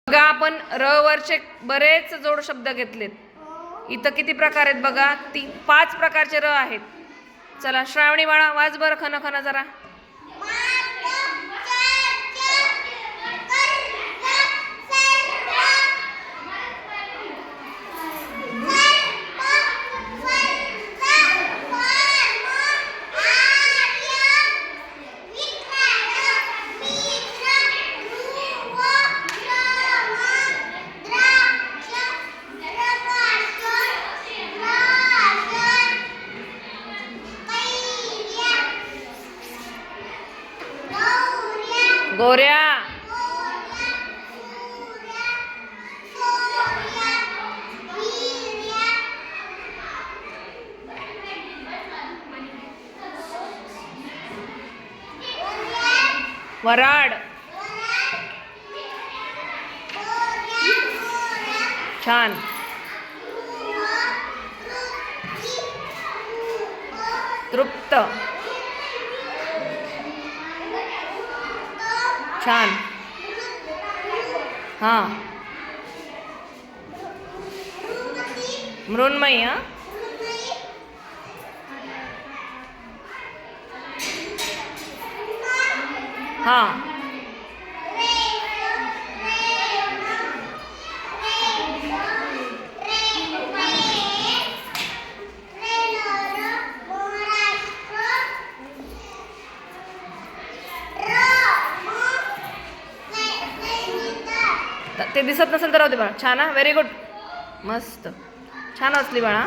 बघा आपण र वरचे बरेच जोड शब्द घेतलेत. इथं किती प्रकार आहेत बघा. 5 प्रकारचे र आहेत. चला श्रावणी बाळा वाज बरं खन खन जरा. गोऱ्या, वराड, छान, तृप्त, छान, हां, मृण्मयी, हां, ते दिसत नसेल तर राहू दे बाळा. छान, व्हेरी गुड, मस्त, छान वाचली बाळा.